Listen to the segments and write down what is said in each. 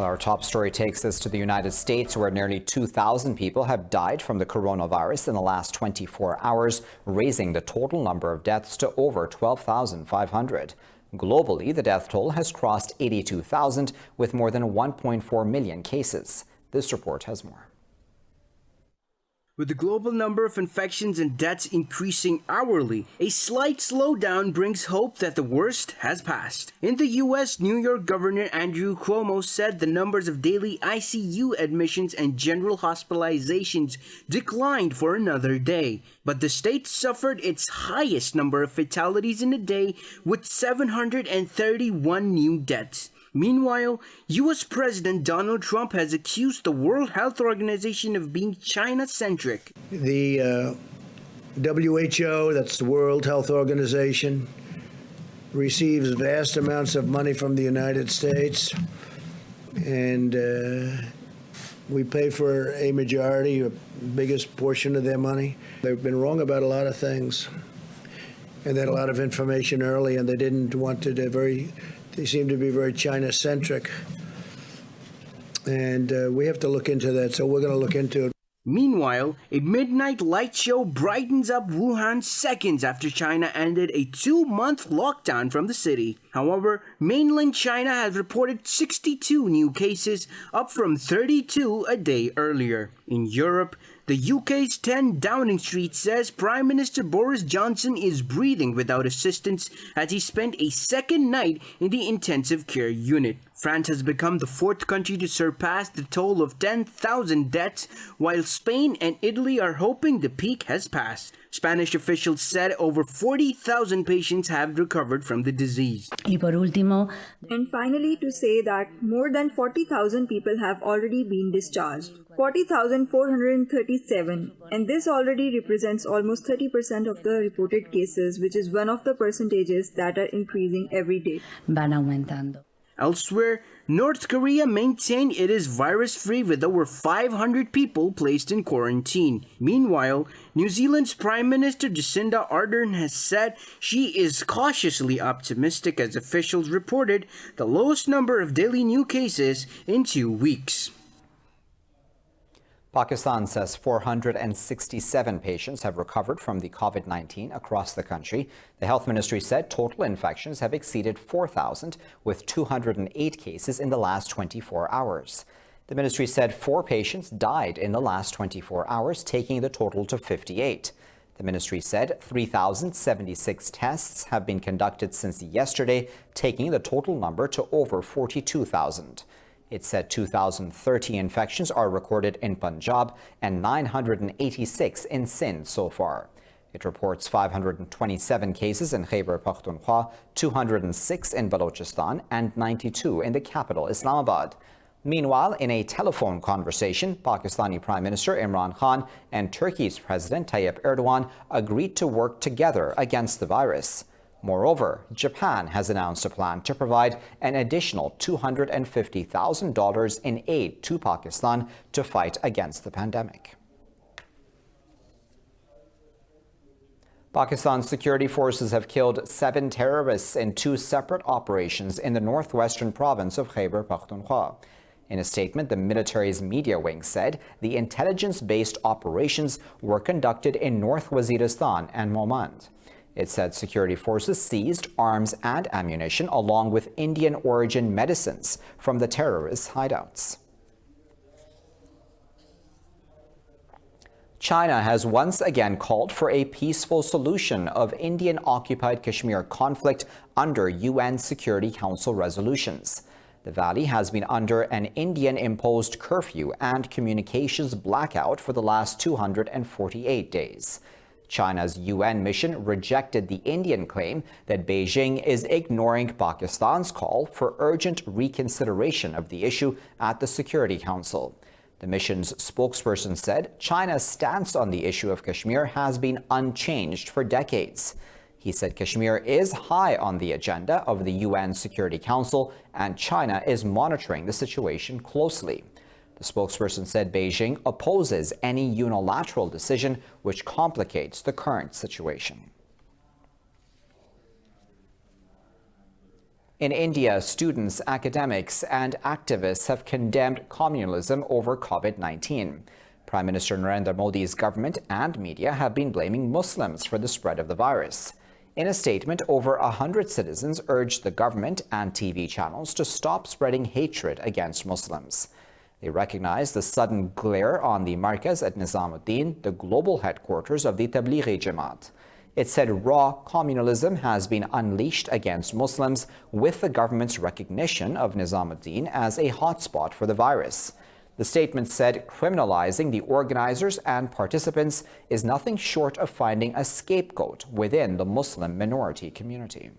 Well, our top story takes us to the United States, where nearly 2,000 people have died from the coronavirus in the last 24 hours, raising the total number of deaths to over 12,500. Globally, the death toll has crossed 82,000, with more than 1.4 million cases. This report has more. With the global number of infections and deaths increasing hourly, a slight slowdown brings hope that the worst has passed. In the U.S., New York Governor Andrew Cuomo said the numbers of daily ICU admissions and general hospitalizations declined for another day. But the state suffered its highest number of fatalities in a day, with 731 new deaths. Meanwhile, U.S. President Donald Trump has accused the World Health Organization of being China-centric. The WHO, that's the World Health Organization, receives vast amounts of money from the United States, and we pay for a majority, a biggest portion of their money. They've been wrong about a lot of things, and they had a lot of information early, and they didn't want to. They seem to be very China-centric, and we have to look into that, so we're going to look into it. Meanwhile, a midnight light show brightens up Wuhan seconds after China ended a 2-month lockdown from the city. However, mainland China has reported 62 new cases, up from 32 a day earlier. In Europe, the UK's 10 Downing Street says Prime Minister Boris Johnson is breathing without assistance as he spent a second night in the intensive care unit. France has become the 4th country to surpass the toll of 10,000 deaths, while Spain and Italy are hoping the peak has passed. Spanish officials said over 40,000 patients have recovered from the disease. And finally, to say that more than 40,000 people have already been discharged. 40,437, and this already represents almost 30% of the reported cases, which is one of the percentages that are increasing every day. Elsewhere, North Korea maintained it is virus-free with over 500 people placed in quarantine. Meanwhile, New Zealand's Prime Minister Jacinda Ardern has said she is cautiously optimistic as officials reported the lowest number of daily new cases in 2 weeks. Pakistan says 467 patients have recovered from the COVID-19 across the country. The health ministry said total infections have exceeded 4,000, with 208 cases in the last 24 hours. The ministry said 4 patients died in the last 24 hours, taking the total to 58. The ministry said 3,076 tests have been conducted since yesterday, taking the total number to over 42,000. It said 2,030 infections are recorded in Punjab and 986 in Sindh so far. It reports 527 cases in Khyber Pakhtunkhwa, 206 in Balochistan, and 92 in the capital, Islamabad. Meanwhile, in a telephone conversation, Pakistani Prime Minister Imran Khan and Turkey's President Tayyip Erdogan agreed to work together against the virus. Moreover, Japan has announced a plan to provide an additional $250,000 in aid to Pakistan to fight against the pandemic. Pakistan's security forces have killed 7 terrorists in 2 separate operations in the northwestern province of Khyber Pakhtunkhwa. In a statement, the military's media wing said the intelligence-based operations were conducted in North Waziristan and Momand. It said security forces seized arms and ammunition along with Indian-origin medicines from the terrorists' hideouts. China has once again called for a peaceful solution of Indian-occupied Kashmir conflict under UN Security Council resolutions. The valley has been under an Indian-imposed curfew and communications blackout for the last 248 days. China's UN mission rejected the Indian claim that Beijing is ignoring Pakistan's call for urgent reconsideration of the issue at the Security Council. The mission's spokesperson said China's stance on the issue of Kashmir has been unchanged for decades. He said Kashmir is high on the agenda of the UN Security Council and China is monitoring the situation closely. The spokesperson said Beijing opposes any unilateral decision which complicates the current situation. In India, students, academics, and activists have condemned communalism over COVID-19. Prime Minister Narendra Modi's government and media have been blaming Muslims for the spread of the virus. In a statement, over 100 citizens urged the government and TV channels to stop spreading hatred against Muslims. They recognized the sudden glare on the Markaz at Nizamuddin, the global headquarters of the Tablighi Jamaat. It said raw communalism has been unleashed against Muslims, with the government's recognition of Nizamuddin as a hotspot for the virus. The statement said criminalizing the organizers and participants is nothing short of finding a scapegoat within the Muslim minority community.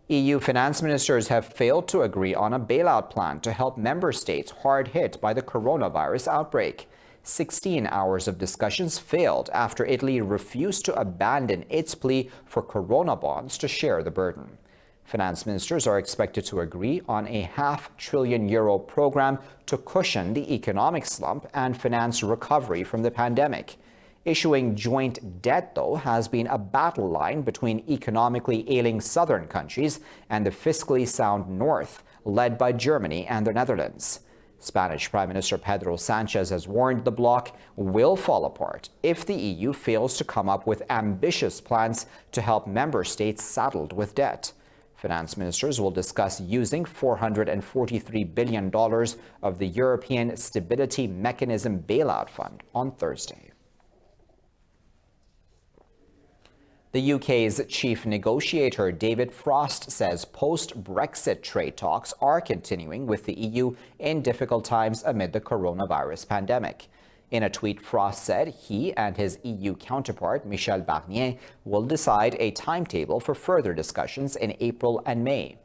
EU finance ministers have failed to agree on a bailout plan to help member states hard hit by the coronavirus outbreak. 16 hours of discussions failed after Italy refused to abandon its plea for corona bonds to share the burden. Finance ministers are expected to agree on a €500 billion program to cushion the economic slump and finance recovery from the pandemic. Issuing joint debt, though, has been a battle line between economically ailing southern countries and the fiscally sound north, led by Germany and the Netherlands. Spanish Prime Minister Pedro Sanchez has warned the bloc will fall apart if the EU fails to come up with ambitious plans to help member states saddled with debt. Finance ministers will discuss using $443 billion of the European Stability Mechanism bailout fund on Thursday. The UK's chief negotiator David Frost says post-Brexit trade talks are continuing with the EU in difficult times amid the coronavirus pandemic. In a tweet, Frost said he and his EU counterpart Michel Barnier will decide a timetable for further discussions in April and May.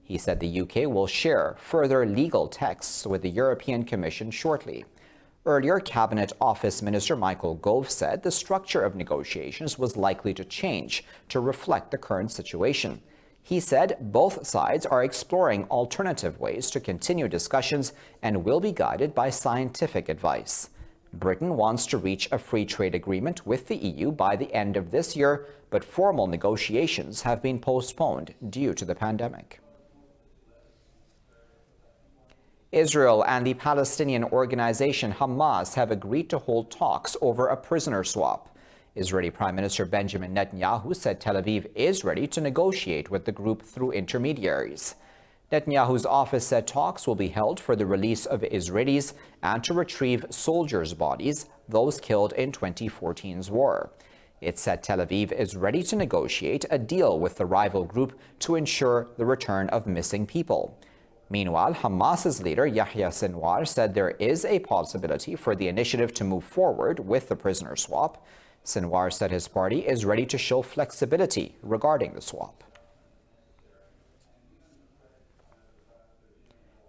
He said the UK will share further legal texts with the European Commission shortly. Earlier, Cabinet Office Minister Michael Gove said the structure of negotiations was likely to change to reflect the current situation. He said both sides are exploring alternative ways to continue discussions and will be guided by scientific advice. Britain wants to reach a free trade agreement with the EU by the end of this year, but formal negotiations have been postponed due to the pandemic. Israel and the Palestinian organization Hamas have agreed to hold talks over a prisoner swap. Israeli Prime Minister Benjamin Netanyahu said Tel Aviv is ready to negotiate with the group through intermediaries. Netanyahu's office said talks will be held for the release of Israelis and to retrieve soldiers' bodies, those killed in 2014's war. It said Tel Aviv is ready to negotiate a deal with the rival group to ensure the return of missing people. Meanwhile, Hamas's leader Yahya Sinwar said there is a possibility for the initiative to move forward with the prisoner swap. Sinwar said his party is ready to show flexibility regarding the swap.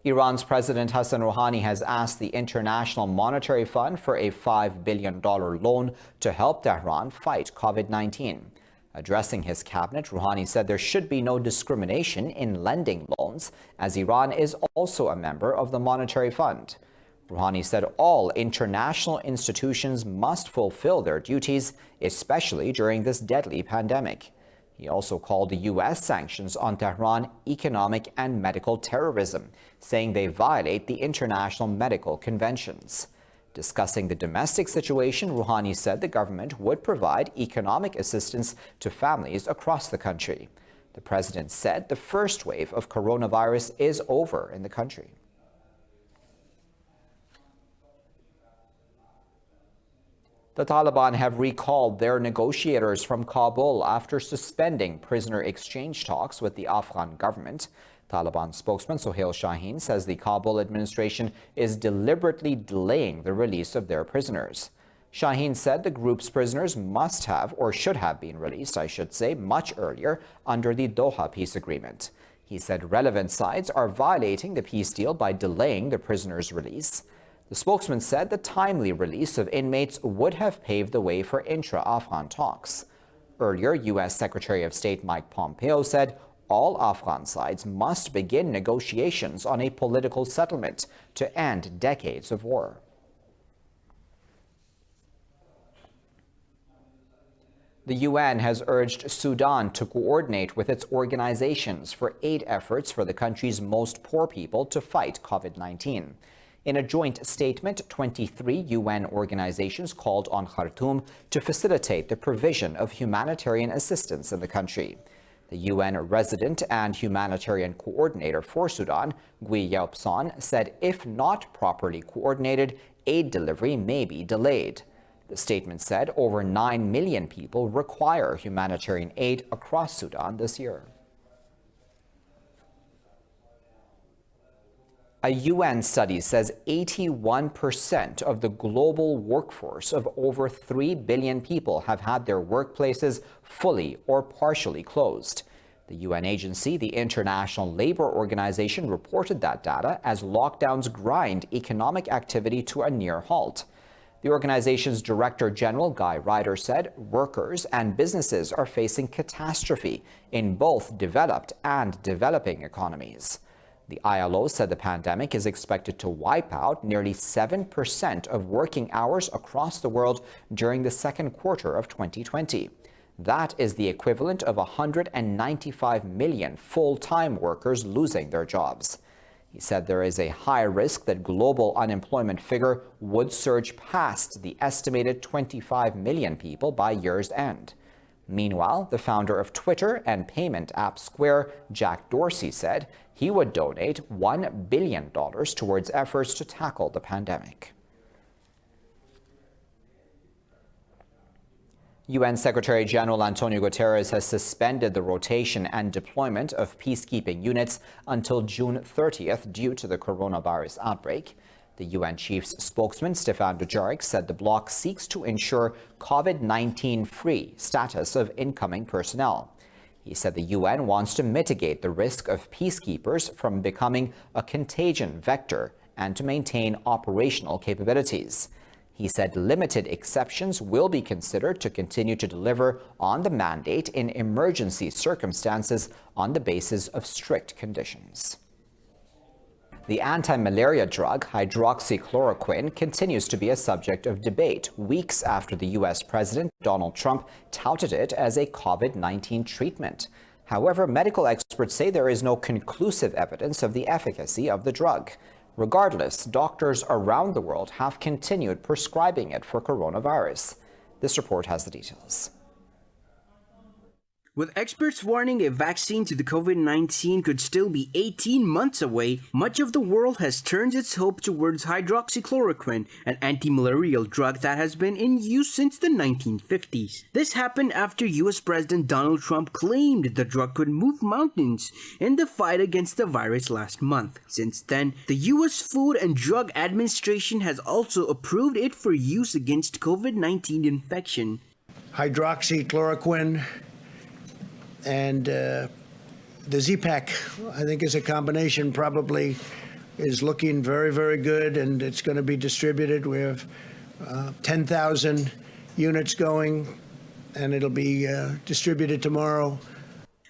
Iran's President Hassan Rouhani has asked the International Monetary Fund for a $5 billion loan to help Tehran fight COVID-19. Addressing his cabinet, Rouhani said there should be no discrimination in lending loans, as Iran is also a member of the Monetary Fund. Rouhani said all international institutions must fulfill their duties, especially during this deadly pandemic. He also called the U.S. sanctions on Tehran economic and medical terrorism, saying they violate the international medical conventions. Discussing the domestic situation, Rouhani said the government would provide economic assistance to families across the country. The president said the first wave of coronavirus is over in the country. The Taliban have recalled their negotiators from Kabul after suspending prisoner exchange talks with the Afghan government. Taliban spokesman Sohail Shaheen says the Kabul administration is deliberately delaying the release of their prisoners. Shaheen said the group's prisoners must have, or should have been released, I should say, much earlier under the Doha peace agreement. He said relevant sides are violating the peace deal by delaying the prisoners' release. The spokesman said the timely release of inmates would have paved the way for intra-Afghan talks. Earlier, U.S. Secretary of State Mike Pompeo said all Afghan sides must begin negotiations on a political settlement to end decades of war. The UN has urged Sudan to coordinate with its organizations for aid efforts for the country's most poor people to fight COVID-19. In a joint statement, 23 UN organizations called on Khartoum to facilitate the provision of humanitarian assistance in the country. The UN resident and humanitarian coordinator for Sudan, Gui Yaupson, said if not properly coordinated, aid delivery may be delayed. The statement said over 9 million people require humanitarian aid across Sudan this year. A UN study says 81% of the global workforce of over 3 billion people have had their workplaces fully or partially closed. The UN agency, the International Labour Organization, reported that data as lockdowns grind economic activity to a near halt. The organization's Director General, Guy Ryder, said workers and businesses are facing catastrophe in both developed and developing economies. The ILO said the pandemic is expected to wipe out nearly 7% of working hours across the world during the second quarter of 2020. That is the equivalent of 195 million full-time workers losing their jobs. He said there is a high risk that global unemployment figure would surge past the estimated 25 million people by year's end. Meanwhile, the founder of Twitter and payment app Square, Jack Dorsey, said he would donate $1 billion towards efforts to tackle the pandemic. UN Secretary-General Antonio Guterres has suspended the rotation and deployment of peacekeeping units until June 30th due to the coronavirus outbreak. The UN chief's spokesman, Stefan Dujarric, said the bloc seeks to ensure COVID-19-free status of incoming personnel. He said the UN wants to mitigate the risk of peacekeepers from becoming a contagion vector and to maintain operational capabilities. He said limited exceptions will be considered to continue to deliver on the mandate in emergency circumstances on the basis of strict conditions. The anti-malaria drug hydroxychloroquine continues to be a subject of debate weeks after the U.S. President Donald Trump touted it as a COVID-19 treatment. However, medical experts say there is no conclusive evidence of the efficacy of the drug. Regardless, doctors around the world have continued prescribing it for coronavirus. This report has the details. With experts warning a vaccine to the COVID-19 could still be 18 months away, much of the world has turned its hope towards hydroxychloroquine, an anti-malarial drug that has been in use since the 1950s. This happened after US President Donald Trump claimed the drug could move mountains in the fight against the virus last month. Since then, the US Food and Drug Administration has also approved it for use against COVID-19 infection. Hydroxychloroquine and the Z-Pack, I think, is a combination, probably is looking very, very good, and it's going to be distributed. We have 10,000 units going, and it'll be distributed tomorrow.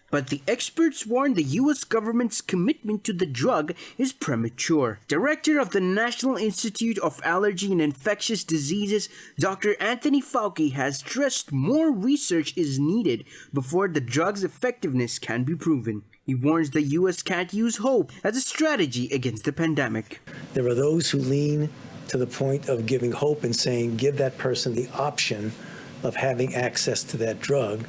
But the experts warn the U.S. government's commitment to the drug is premature. Director of the National Institute of Allergy and Infectious Diseases, Dr. Anthony Fauci, has stressed more research is needed before the drug's effectiveness can be proven. He warns the U.S. can't use hope as a strategy against the pandemic. There are those who lean to the point of giving hope and saying, give that person the option of having access to that drug.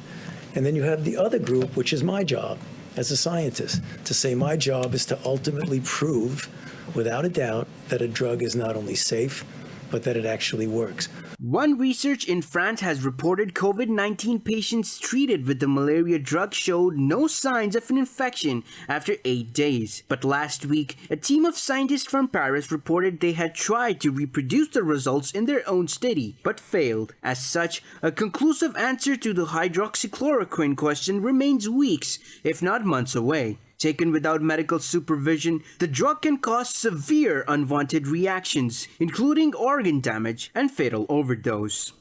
And then you have the other group, which is my job as a scientist, to say my job is to ultimately prove, without a doubt, that a drug is not only safe, but that it actually works. One research in France has reported COVID-19 patients treated with the malaria drug showed no signs of an infection after 8 days. But last week, a team of scientists from Paris reported they had tried to reproduce the results in their own study, but failed. As such, a conclusive answer to the hydroxychloroquine question remains weeks, if not months away. Taken without medical supervision, the drug can cause severe unwanted reactions, including organ damage and fatal overdose.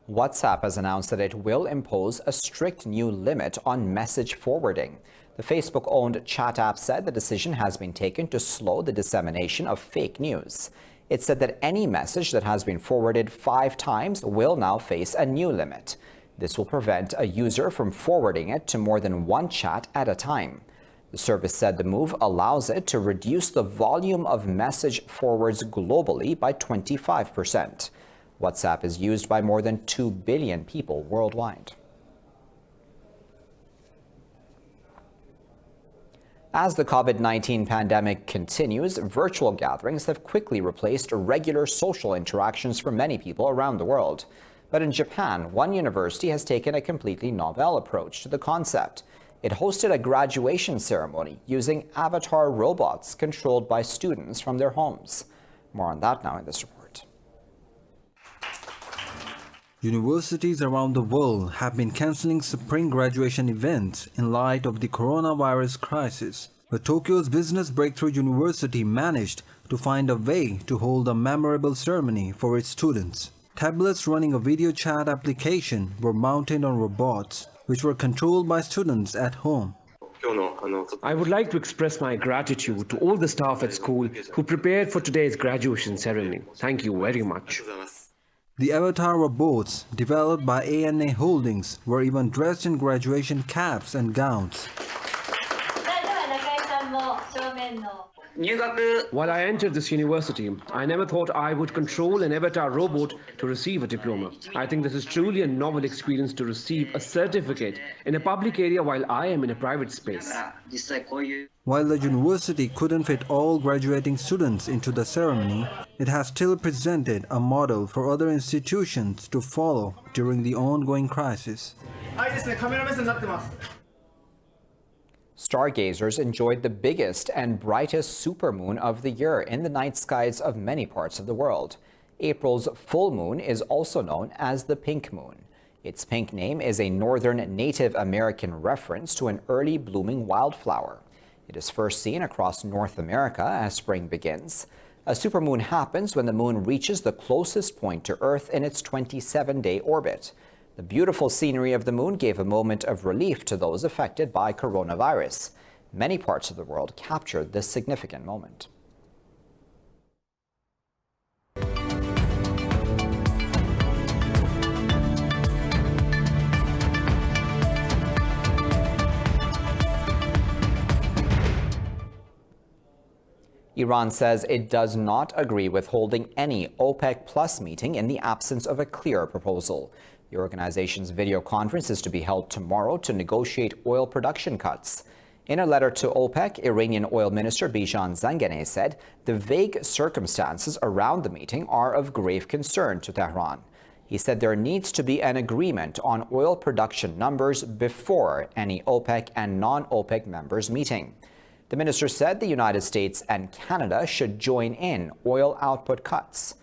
WhatsApp has announced that it will impose a strict new limit on message forwarding. The Facebook-owned chat app said the decision has been taken to slow the dissemination of fake news. It said that any message that has been forwarded 5 times will now face a new limit. This will prevent a user from forwarding it to more than one chat at a time. The service said the move allows it to reduce the volume of message forwards globally by 25%. WhatsApp is used by more than 2 billion people worldwide. As the COVID-19 pandemic continues, virtual gatherings have quickly replaced regular social interactions for many people around the world. But in Japan, one university has taken a completely novel approach to the concept. It hosted a graduation ceremony using avatar robots controlled by students from their homes. More on that now in this report. Universities around the world have been cancelling spring graduation events in light of the coronavirus crisis. But Tokyo's Business Breakthrough University managed to find a way to hold a memorable ceremony for its students. Tablets running a video chat application were mounted on robots, which were controlled by students at home. I would like to express my gratitude to all the staff at school who prepared for today's graduation ceremony. Thank you very much. The avatar robots, developed by ANA Holdings, were even dressed in graduation caps and gowns. While I entered this university, I never thought I would control an avatar robot to receive a diploma. I think this is truly a novel experience to receive a certificate in a public area while I am in a private space. While the university couldn't fit all graduating students into the ceremony, it has still presented a model for other institutions to follow during the ongoing crisis. Stargazers enjoyed the biggest and brightest supermoon of the year in the night skies of many parts of the world. April's full moon is also known as the pink moon. Its pink name is a northern Native American reference to an early blooming wildflower. It is first seen across North America as spring begins. A supermoon happens when the moon reaches the closest point to Earth in its 27-day orbit. The beautiful scenery of the moon gave a moment of relief to those affected by coronavirus. Many parts of the world captured this significant moment. Iran says it does not agree with holding any OPEC Plus meeting in the absence of a clear proposal. The organization's video conference is to be held tomorrow to negotiate oil production cuts. In a letter to OPEC, Iranian Oil Minister Bijan Zanganeh said the vague circumstances around the meeting are of grave concern to Tehran. He said there needs to be an agreement on oil production numbers before any OPEC and non-OPEC members meeting. The minister said the United States and Canada should join in oil output cuts.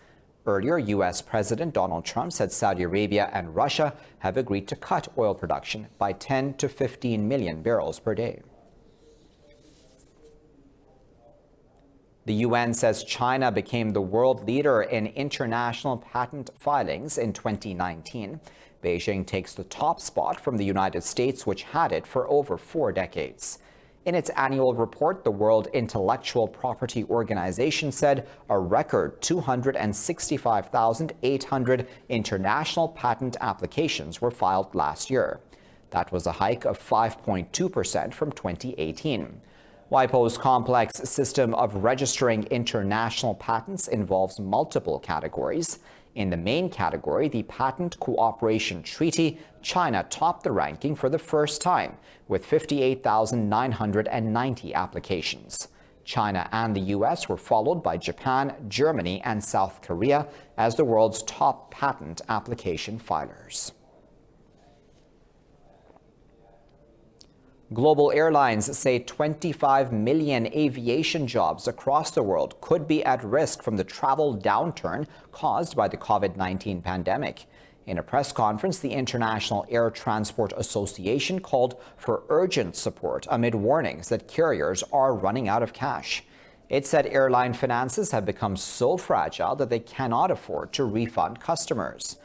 Earlier, U.S. President Donald Trump said Saudi Arabia and Russia have agreed to cut oil production by 10 to 15 million barrels per day. The UN says China became the world leader in international patent filings in 2019. Beijing takes the top spot from the United States, which had it for over 4 decades. In its annual report, the World Intellectual Property Organization said a record 265,800 international patent applications were filed last year. That was a hike of 5.2% from 2018. WIPO's complex system of registering international patents involves multiple categories. In the main category, the Patent Cooperation Treaty, China topped the ranking for the first time with 58,990 applications. China and the U.S. were followed by Japan, Germany, and South Korea as the world's top patent application filers. Global airlines say 25 million aviation jobs across the world could be at risk from the travel downturn caused by the COVID-19 pandemic. In a press conference, the International Air Transport Association called for urgent support amid warnings that carriers are running out of cash. It said airline finances have become so fragile that they cannot afford to refund customers.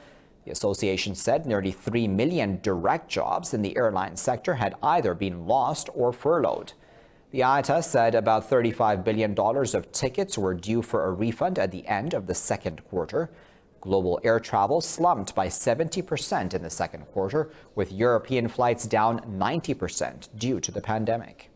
The association said nearly 3 million direct jobs in the airline sector had either been lost or furloughed. The IATA said about $35 billion of tickets were due for a refund at the end of the second quarter. Global air travel slumped by 70% in the second quarter, with European flights down 90% due to the pandemic.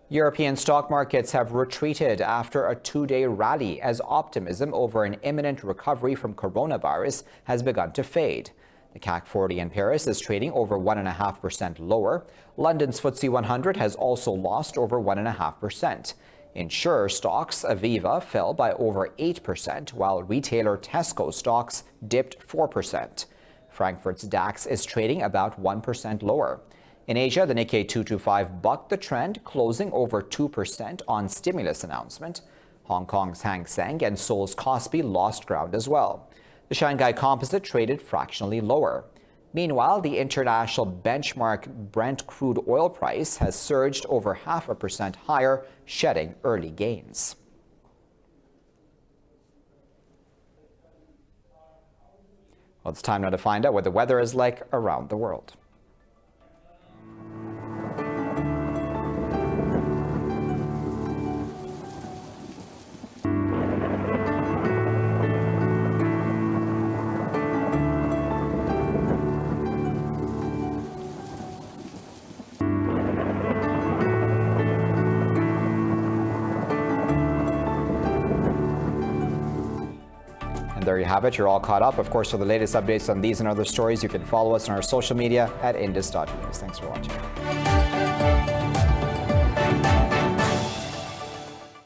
European stock markets have retreated after a two-day rally as optimism over an imminent recovery from coronavirus has begun to fade. The CAC 40 in Paris is trading over 1.5% lower. London's FTSE 100 has also lost over 1.5%. Insurer stocks Aviva fell by over 8%, while retailer Tesco stocks dipped 4%. Frankfurt's DAX is trading about 1% lower. In Asia, the Nikkei 225 bucked the trend, closing over 2% on stimulus announcement. Hong Kong's Hang Seng and Seoul's Kospi lost ground as well. The Shanghai Composite traded fractionally lower. Meanwhile, the international benchmark Brent crude oil price has surged over 0.5% higher, shedding early gains. Well, it's time now to find out what the weather is like around the world. There you have it. You're all caught up. Of course, for the latest updates on these and other stories, you can follow us on our social media at Indus.news. Thanks for watching.